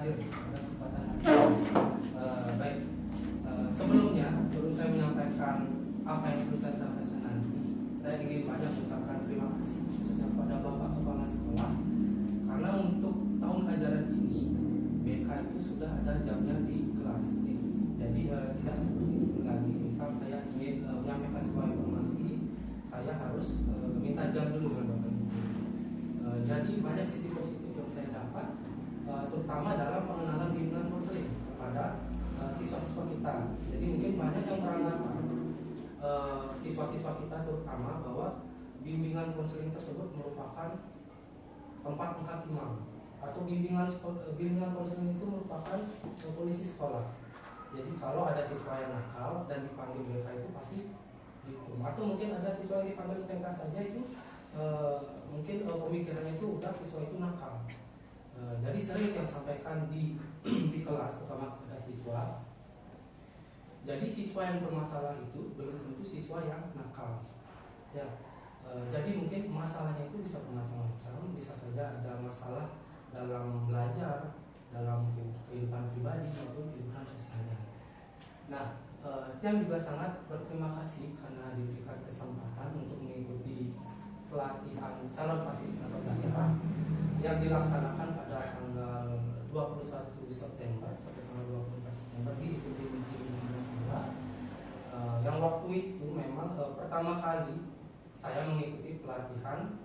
hadir pada kesempatan hari ini. Baik, sebelum saya menyampaikan apa yang perlu saya sampaikan nanti, saya ingin banyak mengucapkan terima kasih khususnya kepada Bapak Kepala Sekolah, karena untuk tahun ajaran ini BK itu sudah ada jamnya di kelas. Jadi tidak seperti itu lagi. Misal saya ingin menyampaikan sebuah informasi, saya harus minta jam dulu dengan Bapak Ibu. Jadi banyak sisi positif yang saya dapat, terutama dalam pengenalan bimbingan konseling kepada siswa-siswa kita. Jadi mungkin banyak yang beranggapan siswa-siswa kita terutama bahwa bimbingan konseling tersebut merupakan tempat penghakiman atau bimbingan konseling itu merupakan polisi sekolah. Jadi kalau ada siswa yang nakal dan dipanggil BK itu pasti dihukum, atau mungkin ada siswa yang dipanggil PK saja itu mungkin pemikirannya itu udah siswa itu nakal. Jadi sering yang sampaikan di kelas terutama kepada siswa. Jadi siswa yang bermasalah itu belum tentu siswa yang nakal. Ya, jadi mungkin masalahnya itu bisa bermacam-macam, bisa saja ada masalah dalam belajar, dalam kehidupan pribadi maupun kehidupan sosialnya. Nah, yang juga sangat berterima kasih karena diberikan kesempatan untuk mengikuti pelatihan calon fasilitator daerah yang dilaksanakan pada tanggal 21 September sampai tanggal 24 September di SMP Negeri 2. Yang waktu itu memang pertama kali saya mengikuti pelatihan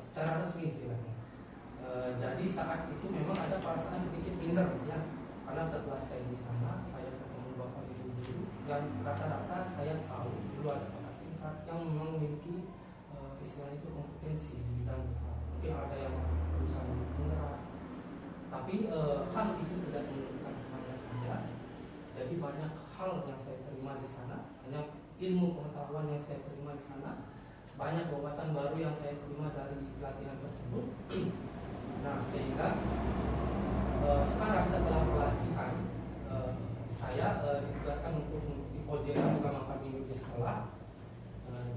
secara resmi istilahnya. Jadi saat itu memang ada perasaan sedikit minder ya, karena setelah saya di sana saya ketemu Bapak Ibu guru yang rata-rata saya tahu dulu ada kakak tingkat yang memang memiliki istilahnya itu kompetensi di bidang BK. Mungkin ada yang berusaha di penggerak, tapi hal itu tidak menurunkan semangat saya. Jadi banyak hal yang saya terima di sana, banyak ilmu pengetahuan yang saya terima di sana, banyak wawasan baru yang saya terima dari pelatihan tersebut. Nah, sehingga sekarang setelah pelatihan saya ditugaskan untuk mengikuti OJK selama 4 minggu di sekolah.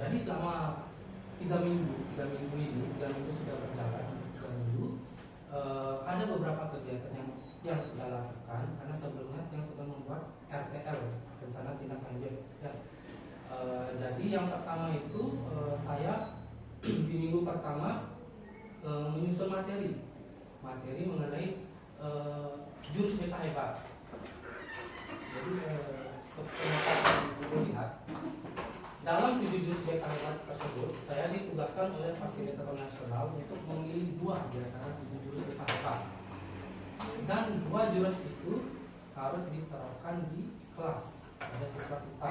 Jadi selama 3 minggu sudah berjalan, 3 minggu. Ada beberapa kegiatan yang sudah lakukan, karena sebelumnya yang sudah membuat RTL, rencana tindak lanjut. Ya. Jadi yang pertama itu saya di minggu pertama menyusun materi mengenai jurus BK hebat. Jadi seperti ibu lihat dalam 7 jurus BK hebat tersebut, saya ditugaskan oleh fasilitator nasional untuk memilih 2 di antara 7 jurus BK hebat, dan 2 jurus itu harus diterapkan di kelas pada siswa kita.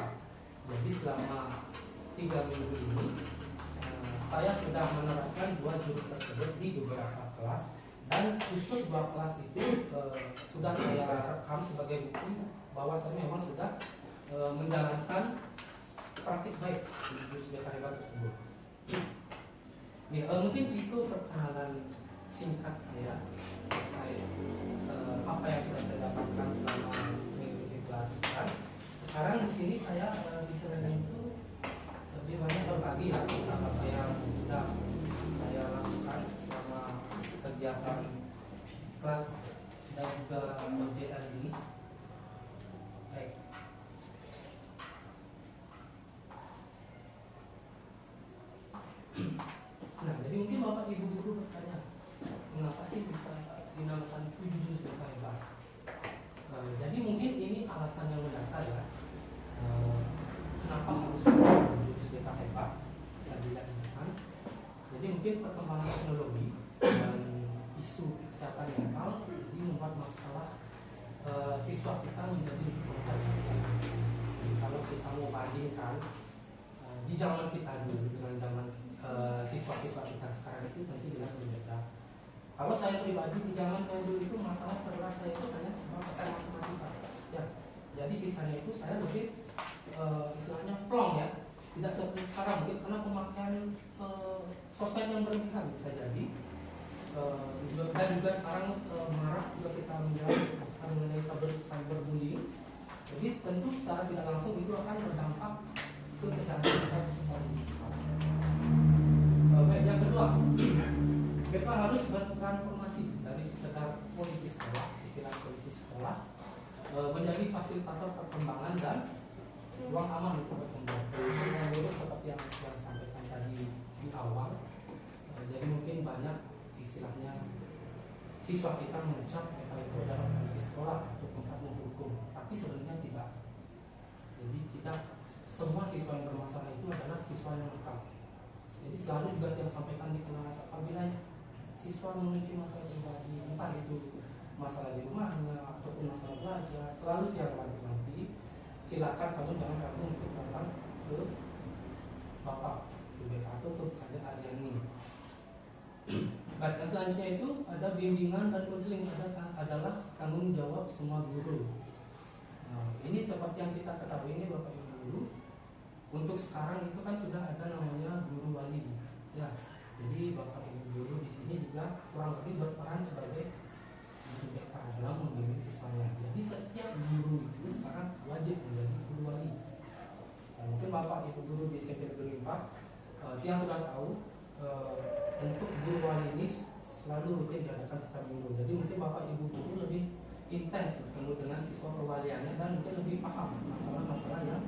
Jadi selama 3 minggu ini saya sudah menerapkan 2 jurus tersebut di beberapa kelas, dan khusus 2 kelas itu sudah saya rekam sebagai bukti bahwa saya memang sudah menjalankan praktik baik di jurus BK hebat tersebut. Nih, mungkin itu perkenalan singkat saya terkait apa yang sudah saya dapatkan selama mengikuti pelatihan. Sekarang di sini saya di sana itu lebih banyak berbagi ya tentang apa yang sudah saya lakukan selama kegiatan kelas dan juga OJL ini. Baik. Nah, jadi mungkin Bapak Ibu guru bertanya, mengapa sih bisa dinamakan 7 jurus BK hebat? Jadi mungkin ini alasan yang mendasar ya. Kenapa harus 7 jurus BK hebat? Saya dilihat di depan. Jadi mungkin perkembangan teknologi dan isu kesehatan mental ini membuat masalah siswa kita menjadi kompleks. Kalau kita mau bandingkan di zaman kita dulu dengan zaman siswa-siswa kita sekarang itu pasti jelas berbeda. Kalau saya pribadi di zaman saya dulu itu masalah terberat saya itu hanya sebagai matematika. Ya, jadi sisanya itu saya lebih istilahnya plong ya, tidak seperti sekarang mungkin karena pemakaian sosmed yang berlebihan bisa jadi. Dan juga sekarang marak juga kita mengenai cyberbullying. Jadi tentu secara tidak langsung itu akan berdampak ke kesehatan kita secara digital. Yang kedua, BK harus bertransformasi dari sekedar polisi sekolah menjadi fasilitator perkembangan dan ruang aman untuk berkembang. Itu menurut seperti yang saya sampaikan tadi di awal. Jadi mungkin banyak istilahnya siswa kita mencap mereka itu adalah kondisi sekolah atau tempat menghukum, tapi sebenarnya tidak. Jadi tidak semua siswa yang bermasalah itu adalah siswa yang lengkap. Jadi selalu juga yang sampaikan di kelas, apabila siswa memiliki masalah pribadi, entah itu masalah di rumahnya ataupun masalah belajar, selalu tiap nanti silakan kamu jangan ragu untuk datang ke bapak BK atau ke adik ini. Baik, yang selanjutnya itu ada bimbingan dan konseling adalah tanggung jawab semua guru. Nah, ini seperti yang kita ketahui ini Bapak Ibu guru, untuk sekarang itu kan sudah ada namanya guru wali. Ya, jadi Bapak Ibu guru di sini juga kurang lebih berperan sebagai guru BK dalam membimbing siswanya. Jadi setiap guru itu sekarang wajib menjadi guru wali. Nah, mungkin Bapak Ibu guru di SMP Negeri 4 yang sudah tahu untuk guru wali ini selalu rutin diadakan setiap minggu. Jadi mungkin Bapak Ibu guru lebih intens bertemu dengan siswa perwaliannya dan mungkin lebih paham masalah-masalah yang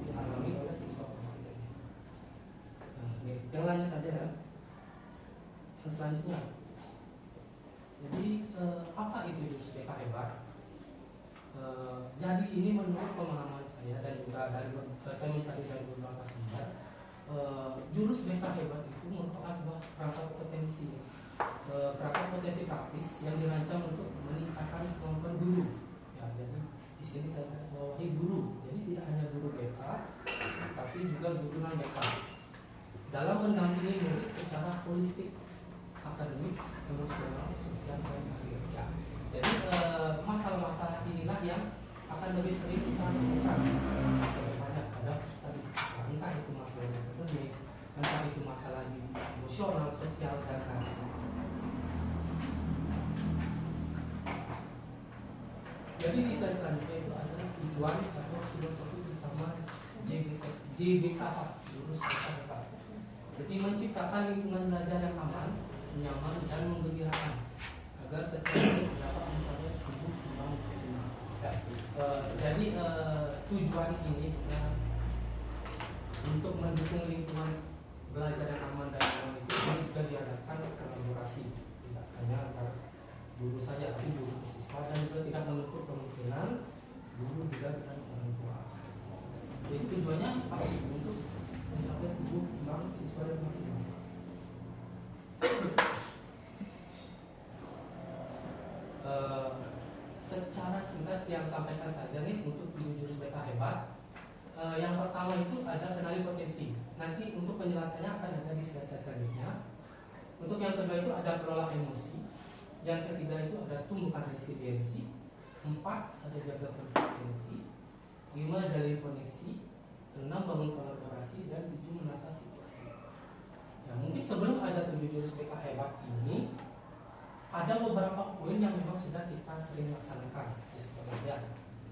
dialami oleh siswa perwaliannya. Nah, yang lanjut aja ya. Yang selanjutnya. Jadi apa itu jurus BK hebat? Jadi ini menurut pemahaman saya dan juga dari saya mencari dari beberapa sumber. Jurus BK hebat itu merupakan sebuah kerangka potensi praktis yang dirancang untuk meningkatkan kemampuan guru. Ya, jadi di sini saya garis bawahi guru. Jadi tidak hanya guru BK, tapi juga guru non BK. Dalam mendampingi murid secara holistik, akademik, emosional, sosial, dan ya. Jadi masalah-masalah inilah yang akan lebih sering kita temukan. Banyak ada tadi, entah itu masalah akademik, entah itu masalah emosional, sosial, dan lain-lain. Jadi di slide selanjutnya itu adalah tujuan atau filosofi utama JBKH, jurus BK. Jadi menciptakan lingkungan belajar yang aman, nyaman, dan menggembirakan agar setiap murid dapat mencapai tumbuh kembang maksimal. Jadi tujuan ini untuk mendukung lingkungan belajar yang aman dan nyaman itu juga diadakan kolaborasi, tidak hanya antara guru saja, tapi guru siswa, dan juga tidak menutup kemungkinan guru juga dengan orang tua. Jadi tujuannya apa? Untuk mencapai tumbuh kembang siswa yang maksimal. Secara singkat yang sampaikan saja nih untuk jurus BK hebat. Yang pertama itu ada kenali potensi. Nanti untuk penjelasannya akan ada di slide selanjutnya. Untuk yang kedua itu ada kelola emosi. Yang ketiga itu ada tumbuhkan resiliensi. 4 ada jaga konsistensi. 5 jalin koneksi. 6 bangun kolaborasi, dan 7 menata situasi. Ya, mungkin sebelum ada 7 jurus BK hebat ini, ada beberapa poin yang memang sudah kita sering laksanakan di sekolah ya.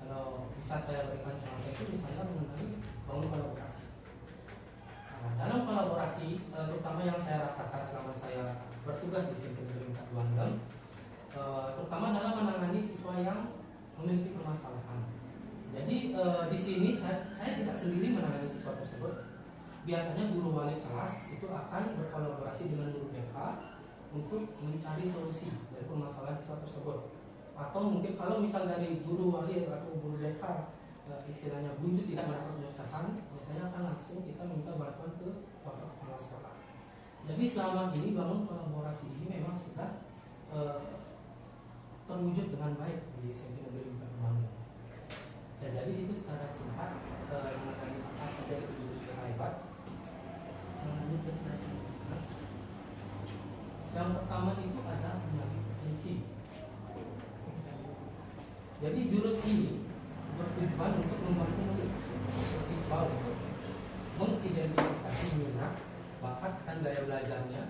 Kalau bisa saya berikan contoh itu misalnya mengenai bangun kolaborasi. Nah, dalam kolaborasi, terutama yang saya rasakan selama saya bertugas di SMP Negeri 4 Bandung, terutama dalam menangani siswa yang memiliki permasalahan. Jadi di sini saya tidak sendiri menangani siswa tersebut. Biasanya guru wali kelas itu akan berkolaborasi dengan guru BK untuk mencari solusi dari permasalahan siswa tersebut. Atau mungkin kalau misal dari guru wali atau guru BK istilahnya buntu tidak mendapat pemecahan, biasanya akan langsung kita minta bantuan ke bapak kepala sekolah. Jadi selama ini bangun kolaborasi ini memang sudah terwujud dengan baik di SMP Negeri 4 Bandung. Ya, jadi itu secara singkat mengenai apa saja itu jurus BK hebat. Yang pertama itu ada mengenai potensi. Jadi jurus ini bertujuan untuk membantu murid siswa untuk mengidentifikasi minat, bakat, dan gaya belajarnya,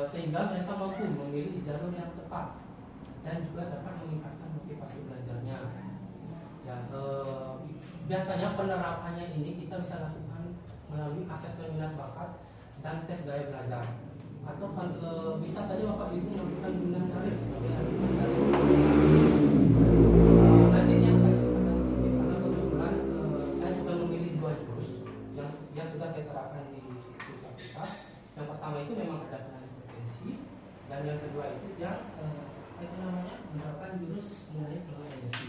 sehingga mereka mampu memilih jalur yang tepat dan juga dapat meningkatkan motivasi belajarnya. Ya, biasanya penerapannya ini kita bisa lakukan melalui asesmen minat bakat dan tes gaya belajar. Atau bisa saja Bapak Ibu melakukan bimbingan karir sebagai nanti Dan yang kedua itu yang menerapkan jurus mengenai pengelolaan emosi.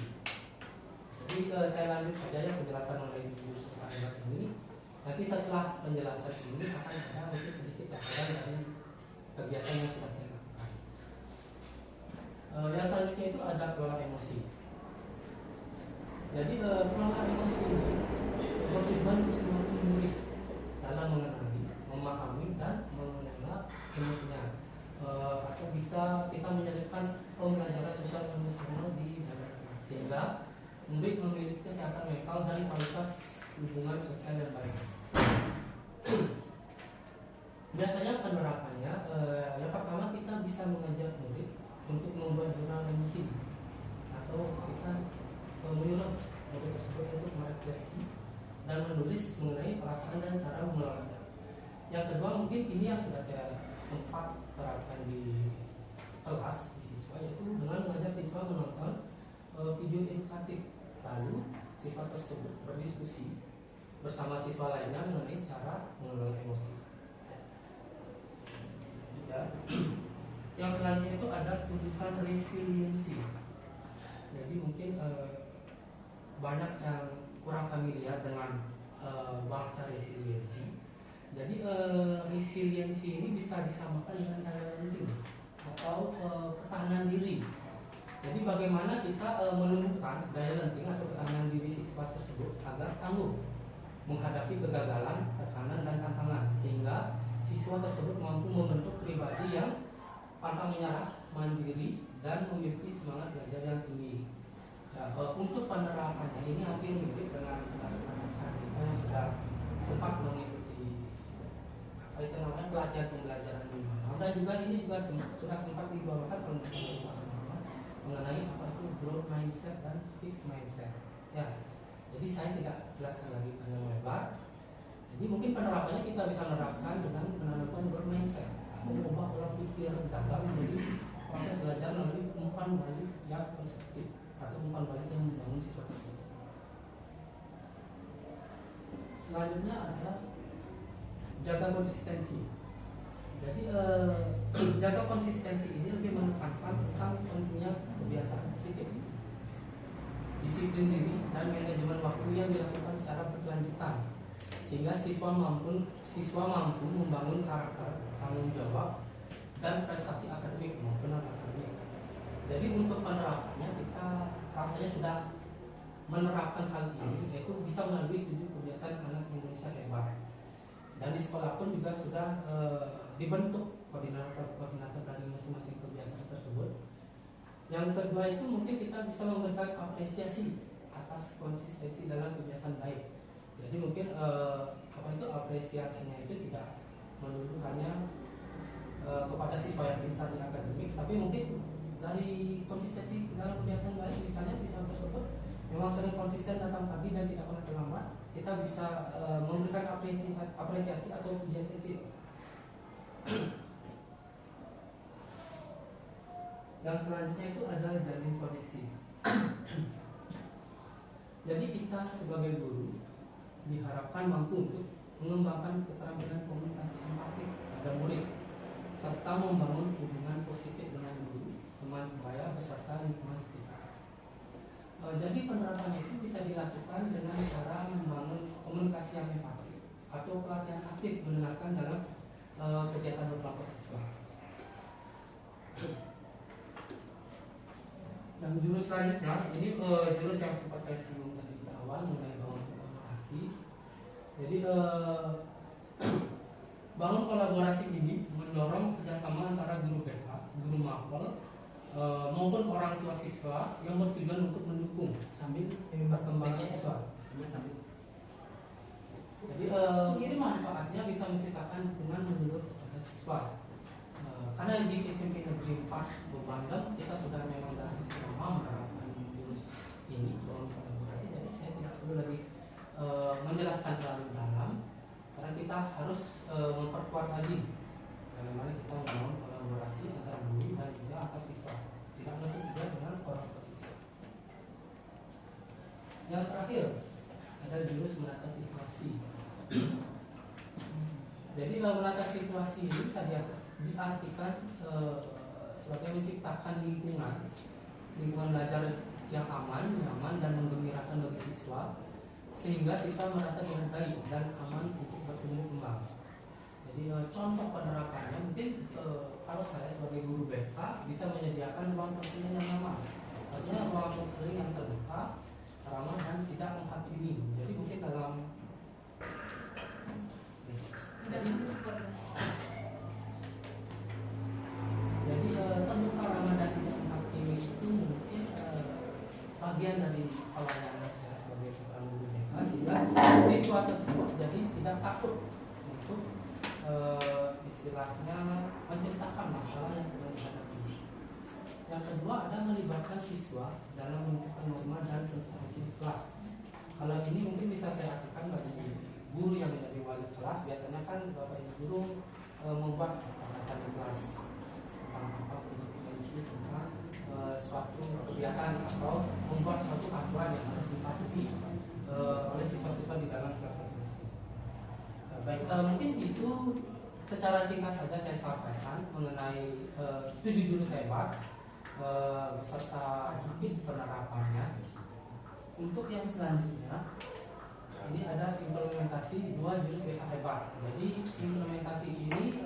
Jadi saya lanjut saja ya penjelasan mengenai jurus pengelolaan ini. Nanti setelah penjelasan ini akan ada mungkin sedikit laporan dari kegiatan yang sudah saya lakukan. Yang selanjutnya itu ada kelola emosi. Jadi pengelolaan emosi ini bertujuan untuk membantu murid dalam mengenali, memahami dan mengelola emosinya. Atau bisa kita menyelipkan pembelajaran sosial emosional di dalam kelas sehingga murid memiliki kesehatan mental dan kualitas hubungan sosial yang baik. Biasanya penerapannya yang pertama kita bisa mengajak murid untuk membuat jurnal emosi atau kita menyuruh murid tersebut untuk merefleksi dan menulis mengenai perasaan dan cara mengelolanya. Yang kedua mungkin ini yang sudah saya sempat terapkan di kelas di siswa, yaitu dengan mengajak siswa menonton video edukatif, lalu siswa tersebut berdiskusi bersama siswa lainnya mengenai cara mengelola emosi. Ya. Yang selanjutnya itu ada tuntutan resiliensi. Jadi mungkin banyak yang kurang familiar dengan bahasa resiliensi. Jadi resiliensi ini bisa disamakan dengan daya lenting atau ketahanan diri. Jadi bagaimana kita menumbuhkan daya lenting atau ketahanan diri siswa tersebut agar tangguh menghadapi kegagalan, tekanan dan tantangan, sehingga siswa tersebut mampu membentuk pribadi yang pantang menyerah, mandiri dan memiliki semangat belajar yang tinggi. Ya, untuk penerapannya ini hampir mirip dengan rekan-rekan kita yang sudah sempat mengikuti itu namanya pelatihan pembelajaran minimal, dan juga ini juga sudah sempat dibawakan oleh mengenai apa itu growth mindset dan fixed mindset. Ya, jadi saya tidak jelaskan lagi panjang lebar. Jadi mungkin penerapannya kita bisa menerapkan dengan menanamkan growth mindset atau mengubah pola pikir dalam menjadi proses belajar melalui umpan balik yang konstruktif atau umpan balik yang membangun siswa tersebut. Selanjutnya adalah jaga konsistensi. Jadi jaga konsistensi ini lebih menekankan tentang pentingnya kebiasaan positif, disiplin diri dan manajemen waktu yang dilakukan secara berkelanjutan, sehingga siswa mampu membangun karakter, tanggung jawab dan prestasi akademik maupun non-akademik. Jadi untuk penerapannya kita rasanya sudah menerapkan hal ini, yaitu bisa melalui 7 kebiasaan anak Indonesia hebat. Dan di sekolah pun juga sudah dibentuk koordinator dari masing-masing kebiasaan tersebut. Yang kedua itu mungkin kita bisa memberikan apresiasi atas konsistensi dalam kebiasaan baik. Jadi mungkin apa itu apresiasinya itu tidak melulu hanya kepada siswa yang pintar di akademik, tapi mungkin dari konsistensi dalam kebiasaan baik. Misalnya siswa tersebut memang sering konsisten datang pagi dan tidak pernah terlambat, kita bisa memberikan apresiasi atau pujian kecil. Yang selanjutnya itu adalah jalin koneksi. Jadi kita sebagai guru diharapkan mampu untuk mengembangkan keterampilan komunikasi empatik pada murid, serta membangun hubungan positif dengan guru, teman sebaya, beserta lingkungan sekitar. Jadi penerapannya itu bisa dilakukan dengan cara membangun komunikasi yang empatik atau pelatihan aktif mendengarkan dalam kegiatan berkelompok siswa. Yang jurus selanjutnya ini jurus yang sempat saya singgung tadi di awal mengenai bangun kolaborasi. Jadi bangun kolaborasi ini mendorong kerjasama antara guru BK, guru mapel maupun orang tua siswa yang bertujuan untuk mendukung sambil perkembangan siswa. Jadi ini manfaatnya bisa menciptakan hubungan menyeluruh kepada siswa. Karena di SMP Negeri 4 Bandung kita sudah memang dari lama menerapkan jurus ini bangun kolaborasi, jadi saya tidak perlu lagi menjelaskan terlalu dalam, karena kita harus memperkuat lagi bagaimana kita membangun kolaborasi antara guru dan juga antar siswa, tidak menutup juga dengan orang tua siswa. Yang terakhir ada jurus menata situasi. Jadi menata situasi ini bisa diartikan sebagai menciptakan lingkungan belajar yang aman, nyaman dan menggembirakan bagi siswa, sehingga siswa merasa dihargai dan aman untuk bertumbuh kembang. Jadi contoh penerapannya mungkin kalau saya sebagai guru BK bisa menyediakan ruang konseling yang aman, artinya ruang konseling yang terbuka, ramah dan tidak menghakimi. Jadi mungkin dalam terbuka, ramah dan tidak menghakimi itu mungkin bagian dari pelayanan saya sebagai seorang guru BK, sehingga siswa tersebut jadi tidak takut untuk istilahnya menceritakan masalah yang sedang dihadapi. Yang kedua ada melibatkan siswa dalam menentukan norma dan substansi di kelas. Kalau ini mungkin bisa saya artikan bagi guru yang menjadi wali kelas, biasanya kan bapak ibu guru membuat kesepakatan di kelas tentang apa konsekuensi tentang suatu kegiatan atau membuat suatu aturan yang harus dipatuhi oleh siswa-siswa di dalam kelas masing-masing. Baik, mungkin itu secara singkat saja saya sampaikan mengenai 7 jurus hebat beserta sedikit penerapannya. Untuk yang selanjutnya ini ada implementasi 2 jurus BK hebat. Jadi implementasi ini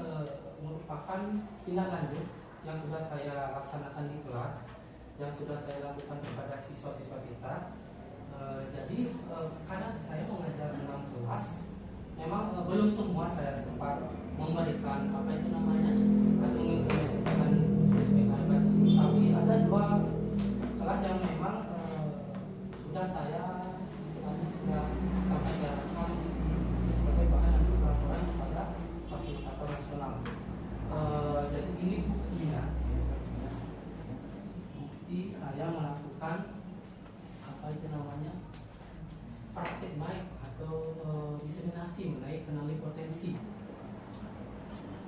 merupakan tindak lanjut yang sudah saya laksanakan di kelas, yang sudah saya lakukan kepada siswa-siswa kita. Jadi karena saya mengajar 6 kelas, memang belum semua saya sempat memberikan apa itu namanya atau mengimplementasikan jurus BK hebat ini, tapi ada 2 kelas yang memang sudah saya istilahnya sudah sampai jalankan sebagai bahan untuk laporan kepada fasilitator nasional. Jadi ini buktinya, bukti saya melakukan apa itu namanya praktik baik atau diseminasi mengenai kenali potensi.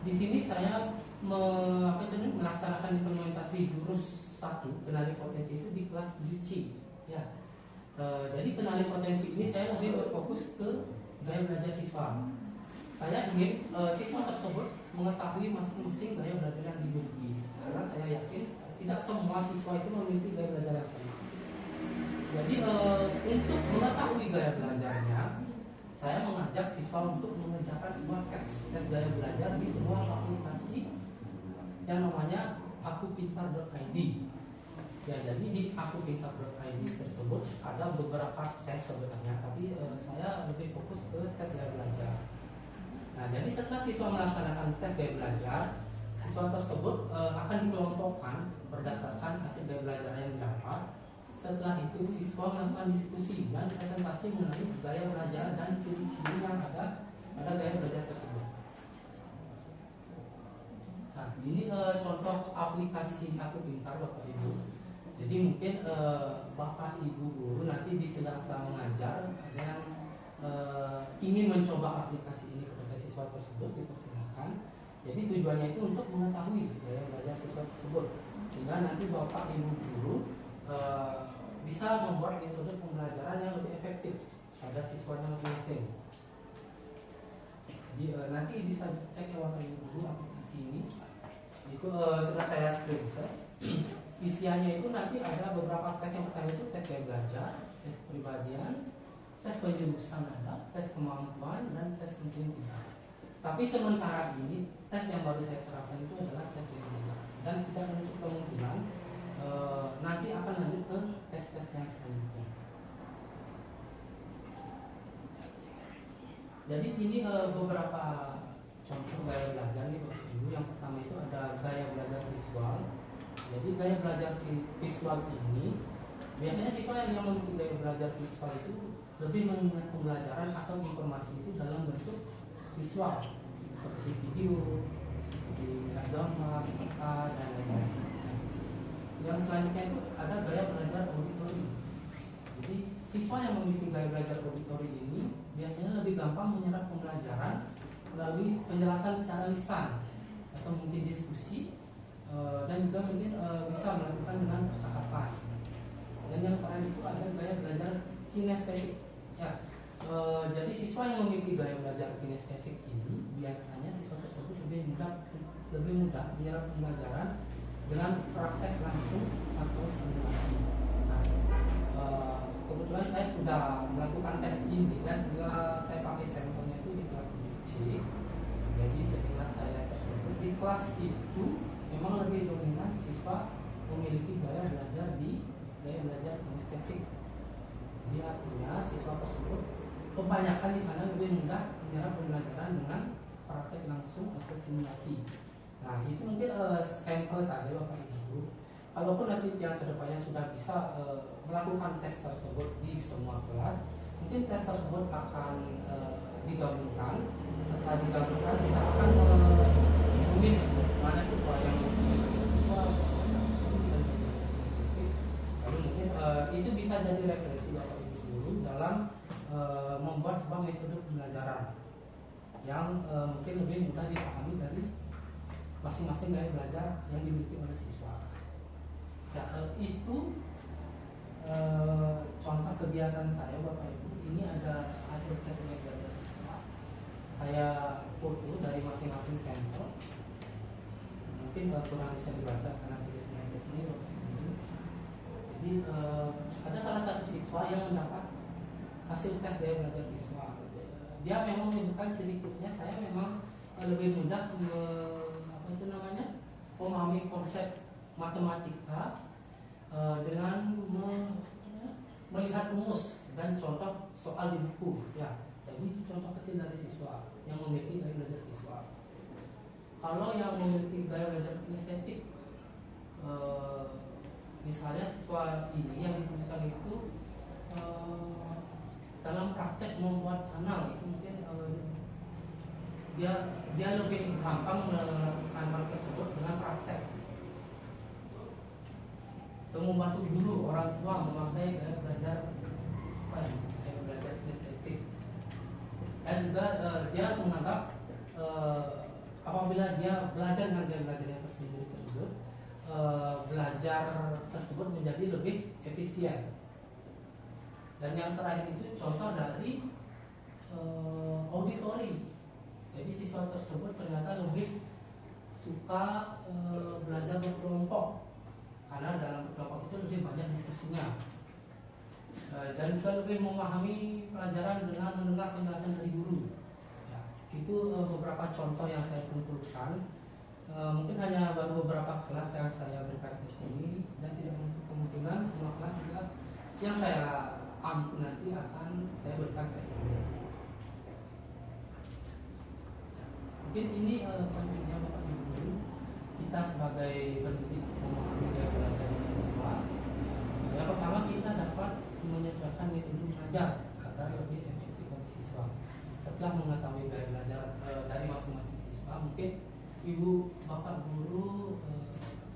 Di sini saya melaksanakan implementasi jurus 1 kenali potensi itu di kelas 7C. Ya. Jadi kenali potensi ini saya lebih berfokus ke gaya belajar siswa. Saya ingin siswa tersebut mengetahui masing-masing gaya belajar yang dimiliki, karena saya yakin tidak semua siswa itu memiliki gaya belajar yang sama. Jadi untuk mengetahui gaya belajarnya, saya mengajak siswa untuk mengerjakan sebuah tes gaya belajar di sebuah aplikasi yang namanya akupintar.id. Ya, jadi di akupintar.id tersebut ada beberapa tes sebenarnya, tapi saya lebih fokus ke tes gaya belajar. Nah, jadi setelah siswa melaksanakan tes gaya belajar, siswa tersebut akan dikelompokkan berdasarkan hasil gaya belajar yang didapat. Setelah itu siswa melakukan diskusi dan presentasi mengenai gaya belajar dan ciri-ciri yang ada pada gaya belajar tersebut. Nah, ini contoh aplikasi Akupintar Bapak Ibu. Jadi mungkin Bapak Ibu guru nanti di sela-sela mengajar ada yang ingin mencoba aplikasi ini kepada siswa tersebut, dipersilakan. Jadi tujuannya itu untuk mengetahui gaya belajar siswa tersebut, sehingga nanti Bapak Ibu guru bisa membuat metode pembelajaran yang lebih efektif pada siswanya masing-masing. Jadi nanti bisa cek ya Bapak Ibu guru aplikasi ini. Itu sudah saya screenshot. Isiannya itu nanti ada beberapa tes. Yang pertama itu tes gaya belajar, tes kepribadian, tes penjurusan ada, tes kemampuan, dan tes keterampilan. Tapi sementara ini tes yang baru saya terapkan itu adalah tes gaya belajar, dan tidak menutup kemungkinan nanti akan lanjut ke tes-tes yang selanjutnya. Jadi ini beberapa contoh gaya belajar nih Bapak Ibu. Yang pertama itu ada gaya belajar visual. Jadi gaya belajar visual ini biasanya siswa yang memiliki gaya belajar visual itu lebih mengingat pembelajaran atau informasi itu dalam bentuk visual seperti video, seperti gambar, peta, dan lain-lain. Yang selanjutnya itu ada gaya belajar auditori. Jadi siswa yang memiliki gaya belajar auditori ini biasanya lebih gampang menyerap pembelajaran melalui penjelasan secara lisan atau mungkin diskusi, dan juga mungkin bisa melakukan dengan percakapan. Dan yang terakhir itu ada gaya belajar kinestetik. Ya, jadi siswa yang memiliki gaya belajar kinestetik ini biasanya siswa tersebut lebih mudah lebih mudah menyerap pembelajaran dengan praktek langsung atau simulasi. Nah, kebetulan saya sudah melakukan tes ini dan juga saya pakai sampelnya itu di kelas 7C. Jadi seingat saya tersebut di kelas itu memang lebih dominan siswa memiliki gaya belajar kinestetik. Jadi artinya siswa tersebut kebanyakan di sana lebih mudah menyerap pembelajaran dengan praktek langsung atau simulasi. Nah, itu mungkin sampel saja Bapak Ibu. Kalaupun nanti yang kedepannya sudah bisa melakukan tes tersebut di semua kelas, mungkin tes tersebut akan digabungkan. Setelah digabungkan kita akan memilih mana siswa yang siswa lalu mungkin itu bisa jadi referensi Bapak Ibu guru dalam membuat sebuah metode pembelajaran yang mungkin lebih mudah dipahami dari masing-masing gaya belajar yang dimiliki oleh siswa. Ya, itu contoh kegiatan saya Bapak Ibu. Ini ada hasil tes gaya belajar siswa. Saya foto dari masing-masing sampel. Mungkin kurang bisa dibaca karena tulisnya di sini Bapak Ibu. Jadi ada salah satu siswa yang mendapat hasil tes gaya belajar siswa. Dia memang menyebutkan ciri-cirinya saya memang lebih mudah memahami konsep matematika dengan melihat rumus dan contoh soal di buku. Ya, jadi itu contoh kecil dari siswa yang memiliki gaya belajar siswa. Kalau yang memiliki gaya belajar kinestetik, misalnya siswa ini yang dituliskan itu dalam praktek membuat channel itu mungkin dia lebih gampang melakukan hal tersebut dengan praktek. Itu membantu dulu orang tua memakai gaya belajar estetik. Dan juga dia menganggap apabila dia belajar dengan gaya belajar yang tersebut, belajar tersebut menjadi lebih efisien. Dan yang terakhir itu contoh dari auditori. Jadi siswa tersebut ternyata lebih suka belajar berkelompok karena dalam kelompok itu lebih banyak diskusinya, dan juga lebih memahami pelajaran dengan mendengar penjelasan dari guru. Ya, itu beberapa contoh yang saya kumpulkan. Mungkin hanya baru beberapa kelas yang saya berikan tes ini dan tidak menutup kemungkinan semua kelas juga yang saya ampu nanti akan saya berikan tes ini. Mungkin ini pentingnya Bapak Ibu kita sebagai pendidik memahami gaya belajar siswa. Yang pertama kita dapat menyesuaikan metode mengajar agar lebih efektif bagi siswa. Setelah mengetahui gaya belajar dari masing-masing siswa, mungkin Ibu Bapak Guru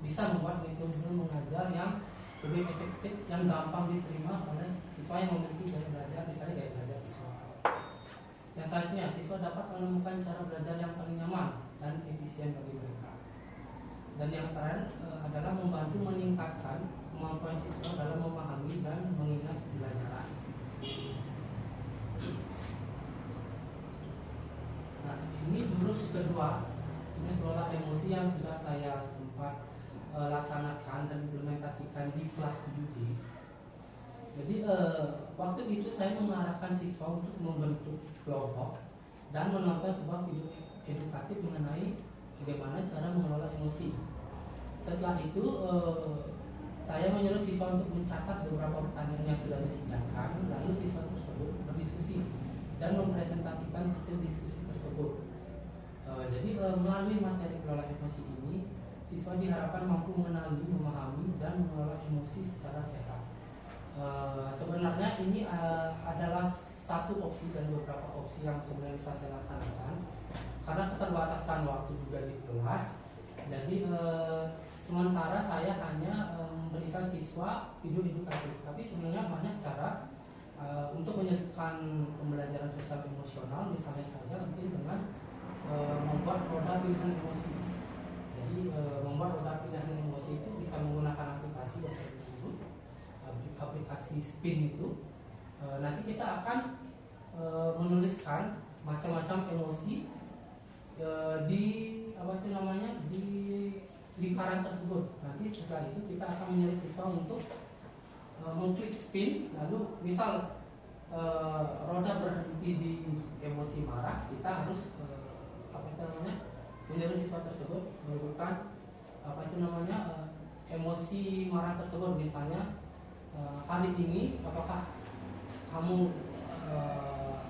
bisa membuat metode mengajar yang lebih efektif, yang gampang diterima oleh siswa yang memiliki gaya belajar, misalnya gaya belajar siswa. Yang selanjutnya, siswa dapat menemukan cara belajar yang paling nyaman dan efisien bagi mereka. Dan yang terakhir adalah membantu meningkatkan kemampuan siswa dalam memahami dan mengingat pembelajaran. Nah, ini jurus kedua, jurus kelola emosi yang sudah saya sempat laksanakan dan implementasikan di kelas 7D. Jadi waktu itu saya mengarahkan siswa untuk membentuk kelompok dan menonton sebuah video edukatif mengenai bagaimana cara mengelola emosi. Setelah itu saya menyuruh siswa untuk mencatat beberapa pertanyaan yang sudah disediakan, lalu siswa tersebut berdiskusi dan mempresentasikan hasil diskusi tersebut. Jadi melalui materi kelola emosi ini, siswa diharapkan mampu mengenali, memahami, dan mengelola emosi secara sehat. Sebenarnya ini adalah satu opsi dan beberapa opsi yang sebenarnya bisa saya laksanakan karena keterbatasan waktu juga di kelas. Jadi sementara saya hanya memberikan siswa video edukatif, tapi sebenarnya banyak cara untuk menyelipkan pembelajaran sosial emosional, misalnya saja mungkin dengan membuat roda pilihan emosi. Jadi membuat roda pilihan emosi itu bisa menggunakan aplikasi aplikasi Spin itu. Nanti kita akan menuliskan macam-macam emosi di apa itu namanya di lingkaran tersebut. Nanti setelah itu kita akan menyuruh siswa untuk mengklik spin, lalu misal roda berhenti di emosi marah, kita harus apa itu namanya menyuruh siswa tersebut melakukan apa itu namanya emosi marah tersebut. Misalnya hari ini apakah kamu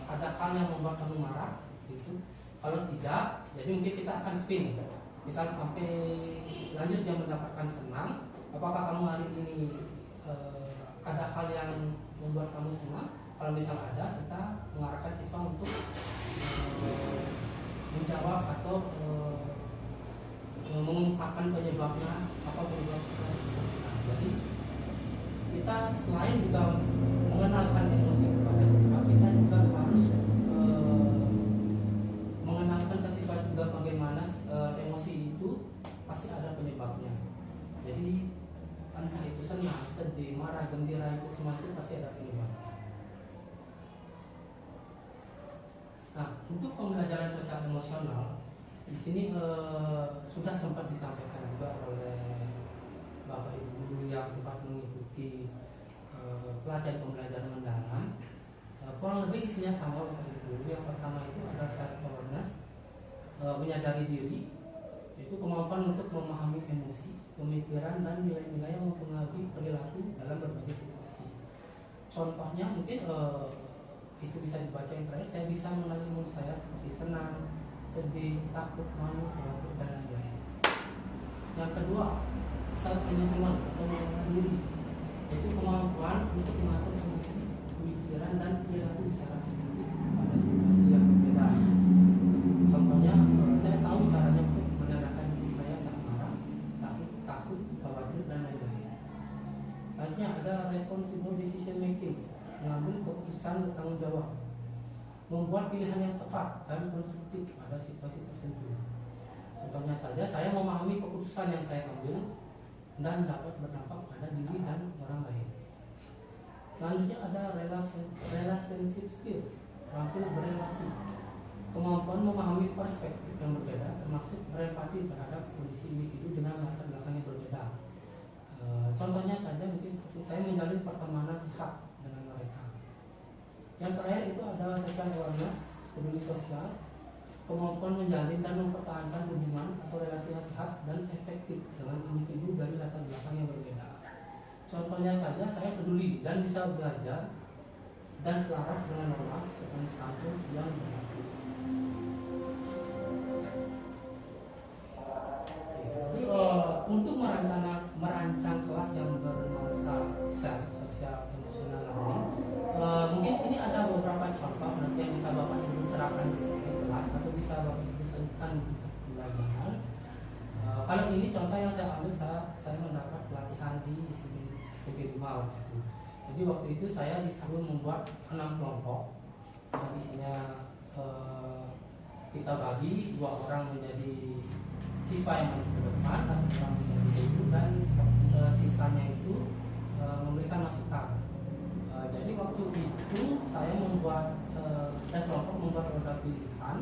ada hal yang membuat kamu marah gitu. Kalau tidak, jadi mungkin kita akan spin. Misal sampai lanjut yang mendapatkan senang, apakah kamu hari ini ada hal yang membuat kamu senang? Kalau misal ada, kita mengarahkan siswa untuk menjawab atau mengungkapkan penyebabnya, apa penyebabnya. Nah, jadi kita selain juga mengenalkan emosi kepada siswa, kita juga harus mengenalkan ke siswa juga bagaimana emosi itu pasti ada penyebabnya. Jadi entah itu senang, sedih, marah, gembira, itu semua itu pasti ada penyebabnya. Nah, untuk pembelajaran sosial emosional di sini sudah sempat disampaikan juga oleh Bapak Ibu guru yang sempat mengikuti pelajaran pembelajaran mendalam. Kurang lebih isinya sama Bapak Ibu guru. Yang pertama itu ada self awareness, menyadari diri, yaitu kemampuan untuk memahami emosi, pemikiran dan nilai-nilai yang mempengaruhi perilaku dalam berbagai situasi. Contohnya mungkin itu bisa dibaca yang terakhir, saya bisa mengenali emosi saya seperti senang, sedih, takut, malu, khawatir, dan lain-lain. Yang kedua, self management atau mengenal diri, yaitu kemampuan untuk mengatur emosi, pemikiran, dan perilaku secara efektif pada situasi yang berbeda. Contohnya, saya tahu caranya untuk menenangkan diri saya saat marah, takut, khawatir, dan lain-lain. Selanjutnya ada responsible decision making, mengambil keputusan bertanggung jawab, membuat pilihan yang tepat dan konstruktif pada situasi tertentu. Contohnya saja, saya memahami keputusan yang saya ambil dan dapat berdampak pada diri dan orang lain. Selanjutnya ada relationship skill, terampil berrelasi, kemampuan memahami perspektif yang berbeda, termasuk berempati terhadap kondisi individu dengan latar belakang yang berbeda. Contohnya saja mungkin seperti saya menjalin pertemanan sehat dengan mereka. Yang terakhir itu ada social awareness, peduli sosial, kemampuan menjalin dan mempertahankan hubungan atau relasi yang sehat dan efektif dengan individu dari latar belakang yang berbeda. Contohnya saja, saya peduli dan bisa belajar dan selaras dengan norma serta santun yang berlaku. Jadi untuk merancang kelas yang bernuansa sosial emosional learning, mungkin ini ada beberapa contoh nanti yang bisa Bapak Ibu terapkan di kelas atau bisa Bapak Ibu selipkan di pelajaran. Kalau ini contoh yang saya ambil saat saya mendapat pelatihan di SMP 5 waktu itu. Jadi waktu itu saya disuruh membuat 6 kelompok yang isinya kita bagi 2 orang menjadi siswa yang maju ke depan, 1 orang menjadi guru, dan sisanya itu memberikan masukan. Jadi waktu itu saya membuat dan kelompok membuat roda pilihan.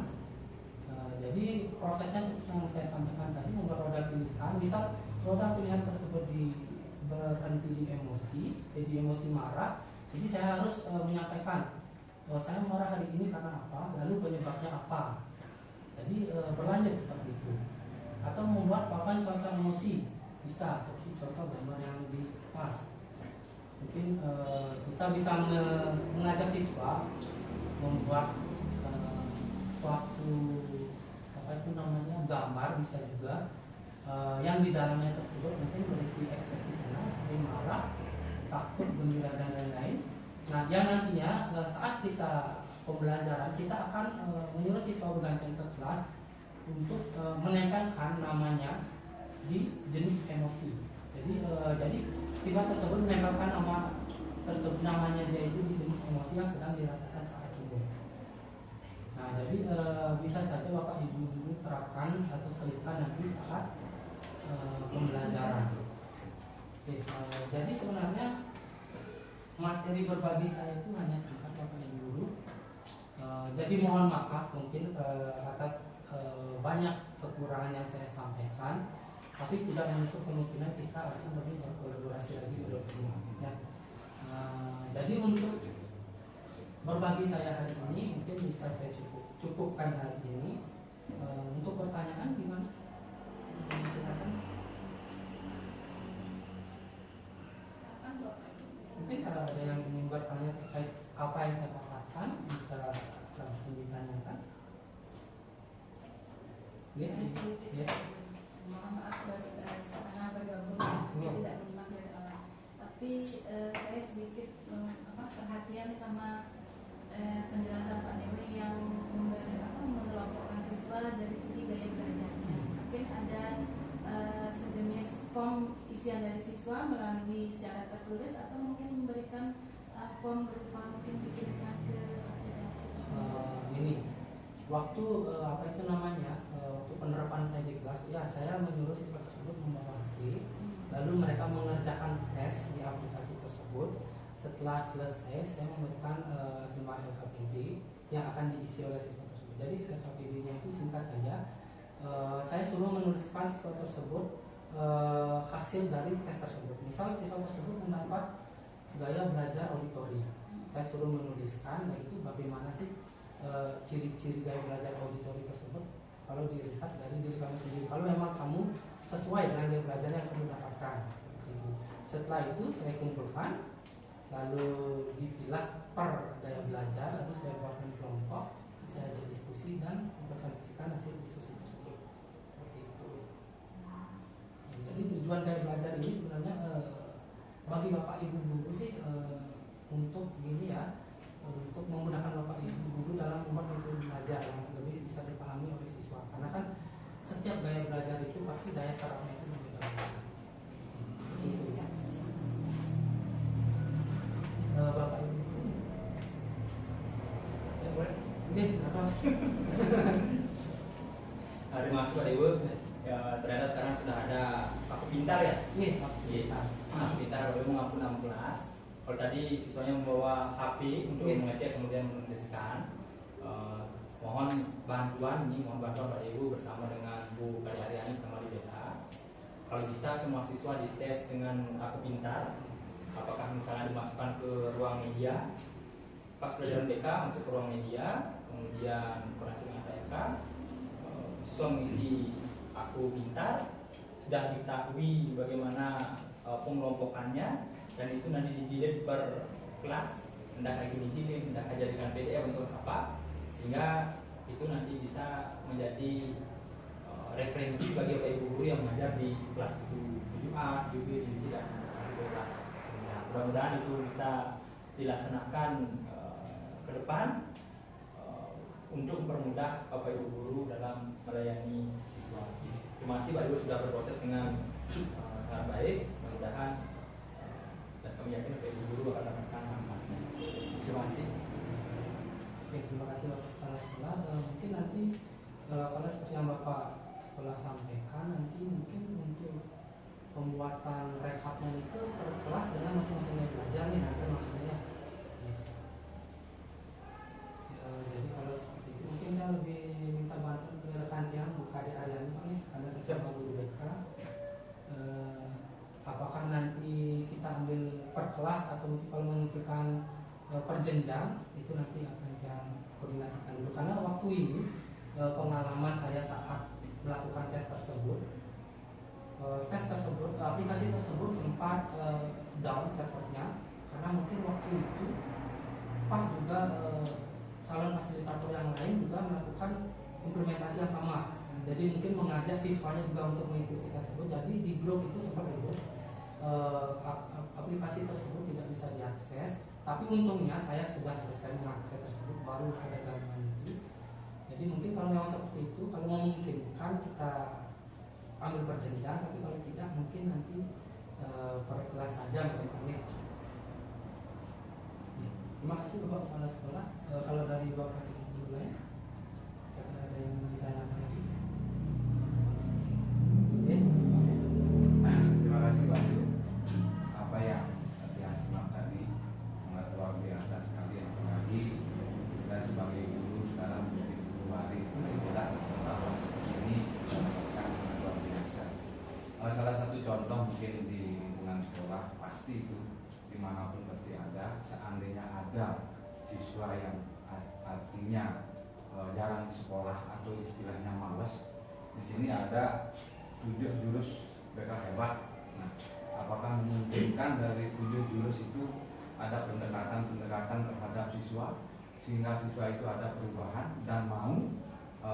Jadi prosesnya seperti yang saya sampaikan tadi, membuat roda pilihan. Misal roda pilihan tersebut berhenti di emosi marah. Jadi saya harus menyampaikan saya marah hari ini karena apa, lalu penyebabnya apa. Jadi berlanjut seperti itu. Atau membuat papan cuaca emosi, bisa seperti contoh gambar yang di atas. Mungkin kita bisa mengajak siswa membuat suatu apa itu namanya gambar, bisa juga yang di dalamnya tersebut mungkin berisi ekspresi senang, seperti marah, takut, gembira, dan lain-lain. Nah, yang nantinya saat kita pembelajaran kita akan menyuruh siswa bergantian ke kelas untuk menempelkan namanya di jenis emosi. Jadi siswa tersebut menempelkan nama tersebut, namanya dia itu di jenis emosi yang sedang dirasakan saat itu. Nah, jadi bisa saja Bapak Ibu dulu terapkan atau selipkan nanti saat pembelajaran. Oke, jadi sebenarnya materi berbagi saya itu hanya singkat Bapak Ibu guru. Jadi mohon maaf mungkin atas banyak kekurangan yang saya sampaikan, tapi tidak menutup kemungkinan kita akan lebih berkolaborasi lagi ke depannya. Ya. Jadi untuk berbagi saya hari ini mungkin bisa saya cukupkan hari ini. Untuk pertanyaan gimana? Silakan. Mungkin kalau ada yang ingin bertanya terkait apa yang saya katakan bisa langsung ditanyakan. Ya, ya. Mohon maaf karena bergabung tidak menyimak dari awal. Tapi saya sedikit perhatian sama penjelasan Pak Dewi yang mengelompokkan siswa dari segi gaya belajarnya. Mungkin ada sejenis form isian dari siswa melalui secara tertulis atau mungkin memberikan form berupa mungkin dikirimkan ke aplikasi. Ini waktu apa itu namanya waktu penerapan saya di kelas, ya saya menyuruh siswa tersebut membawa HP, lalu mereka mengerjakan tes di aplikasi tersebut. Setelah selesai, saya memberikan lembar LKPD yang akan diisi oleh siswa tersebut. Jadi LKPD-nya itu singkat saja. Saya suruh menuliskan siswa tersebut hasil dari tes tersebut. Misal siswa tersebut mendapat gaya belajar auditori, saya suruh menuliskan, nah itu bagaimana sih ciri-ciri gaya belajar auditori tersebut kalau dilihat dari diri kamu sendiri. Kalau memang kamu sesuai dengan gaya belajar yang kamu dapatkan, seperti itu. Setelah itu saya kumpulkan, lalu dipilah per gaya belajar, lalu saya buatkan kelompok, saya ajak diskusi dan mempresentasikan hasil diskusi tersebut. Seperti itu. Jadi tujuan gaya belajar ini sebenarnya bagi bapak ibu guru sih untuk gini ya, untuk memudahkan bapak ibu guru dalam membuat metode belajar yang lebih bisa dipahami oleh siswa. Karena kan setiap gaya belajar itu pasti daya serapnya itu berbeda-beda. Bapak ibu, saya boleh? Oke, apa? Hari masuk Pak Ibu. Ya, ternyata sekarang sudah ada Aku Pintar ya? Iya, Aku Pintar. Aku Pintar baru mengaku 6 kelas. Kalau tadi siswanya membawa HP untuk mengecek kemudian menuliskan. Mohon bantuan Pak Ibu bersama dengan Bu Kadi Aryani sama di BK. Kalau bisa semua siswa dites dengan Aku Pintar. Apakah misalnya dimasukkan ke ruang media, pas pelajaran BK masuk ke ruang media, kemudian koneksi dengan PMK, siswa mengisi Aku Pintar, sudah diketahui bagaimana pengelompokannya, dan itu nanti dijilid per kelas, hendak lagi dijilid, hendak jadikan PDF untuk apa, sehingga itu nanti bisa menjadi referensi bagi Bapak Ibu guru yang mengajar di kelas itu 7A, 7B, 7C, dan sampai kelas 9. Mudah-mudahan itu bisa dilaksanakan ke depan untuk mempermudah Bapak Ibu guru dalam melayani siswa. Terima kasih Pak Ibu sudah berproses dengan sangat baik. Mudah-mudahan dan kami yakin Bapak Ibu guru akan mendapatkan manfaatnya. Terima kasih. Oke, terima kasih Bapak Kepala Sekolah. Mungkin nanti kalau seperti yang Bapak Sekolah sampaikan, nanti mungkin untuk pembuatan rekapnya itu per kelas dengan masing-masing yang belajar nih nanti maksudnya ya. Yes. Jadi kalau seperti itu mungkin saya lebih minta bantuan ke rekan yang Bu Kadi Aryani Pak ya, karena saya siap guru BK. Apakah nanti kita ambil per kelas atau mungkin kalau memungkinkan per jenjang, itu nanti akan yang koordinasikan dulu. Karena waktu ini pengalaman saya saat melakukan tes tersebut, aplikasi tersebut sempat down servernya karena mungkin waktu itu pas juga calon fasilitator yang lain juga melakukan implementasi yang sama. Jadi mungkin mengajak siswanya juga untuk mengikuti tersebut. Jadi di grup itu sempat ribut, aplikasi tersebut tidak bisa diakses. Tapi untungnya saya sudah selesai mengakses tersebut, baru ada gangguan itu. Jadi mungkin kalau memang seperti itu, kalau memungkinkan kita ambil berjenjang, tapi kalau tidak mungkin nanti per kelas saja mungkin. Ya. Terima kasih Bapak Kepala Sekolah. Kalau dari Bapak Ibu lain, ada yang ditanyakan lagi? Terima kasih Pak Ibu. Apa yang simak tadi sangat luar biasa sekali, apalagi kita sebagai guru sekarang menjadi guru wali, kita bahwa seperti ini salah satu contoh mungkin di lingkungan sekolah pasti itu dimanapun pasti ada. Seandainya ada siswa yang artinya jarang di sekolah atau istilahnya malas, di sini ada 7 jurus BK hebat. Nah, apakah memungkinkan dari 7 jurus itu ada pendekatan terhadap siswa sehingga siswa itu ada perubahan dan mau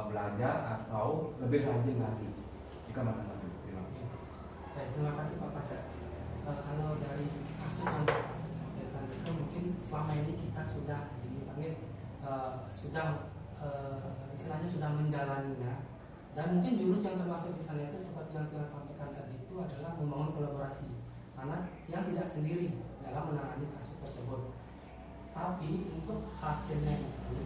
belajar atau lebih rajin lagi? Jika mana terima kasih. Baik, terima kasih Pak Pasek. Kalau dari kasus yang Pak Pasek sampaikan itu mungkin selama ini kita sudah dipanggil istilahnya sudah menjalaninya, dan mungkin jurus yang termasuk di sana itu seperti yang kita sampaikan tadi itu adalah membangun kolaborasi, karena yang tidak sendiri dalam menangani kasus tersebut. Tapi untuk hasilnya itu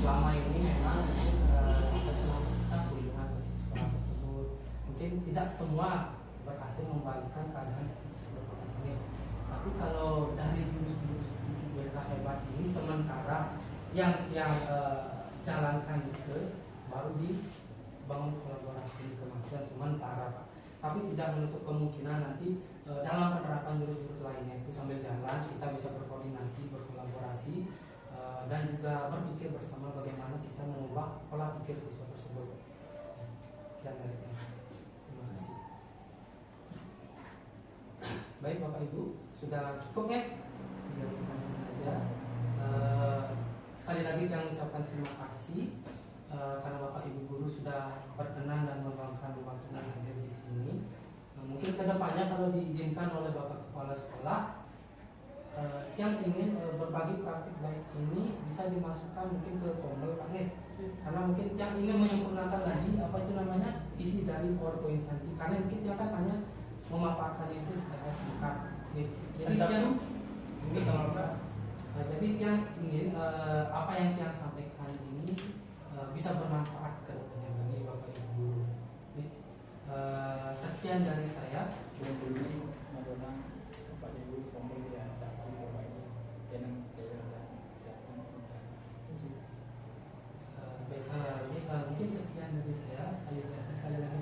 selama ini memang kita kunjungan ke siswa tersebut mungkin tidak semua berhasil membalikan keadaan tersebut. Tapi kalau dari jurus-jurus BK hebat ini sementara yang jalankan itu baru dibangun kolaborasi kemajuan sementara Pak. Tapi tidak menutup kemungkinan nanti dalam penerapan jurus-jurus lainnya itu sambil jalan kita bisa berkoordinasi, berkolaborasi, dan juga berpikir bersama bagaimana kita mengubah pola pikir siswa tersebut. Sekian dari saya. Terima kasih. Baik Bapak Ibu, sudah cukup ya? Ya, aja. Sekali lagi kami ucapkan terima kasih karena Bapak Ibu guru sudah berkenan dan meluangkan waktunya hadir di sini. Mungkin kedepannya kalau diizinkan oleh Bapak Kepala Sekolah yang ingin berbagi praktik baik ini bisa dimasukkan mungkin ke Pomel Pak Nih. Karena mungkin yang ingin menyempurnakan lagi apa itu namanya isi dari PowerPoint nanti. Karena kita kan hanya memaparkan itu secara singkat. Jadi yang ini kalau jadi yang ingin apa yang kita sampaikan ini bisa bermanfaat ke depannya bagi Bapak Ibu guru. Sekian dari saya. Belum Madonna Bapak Ibu Pomel ya siapa Bapak Ibu jangan siapkan Mungkin sekian dari saya. Sekali lagi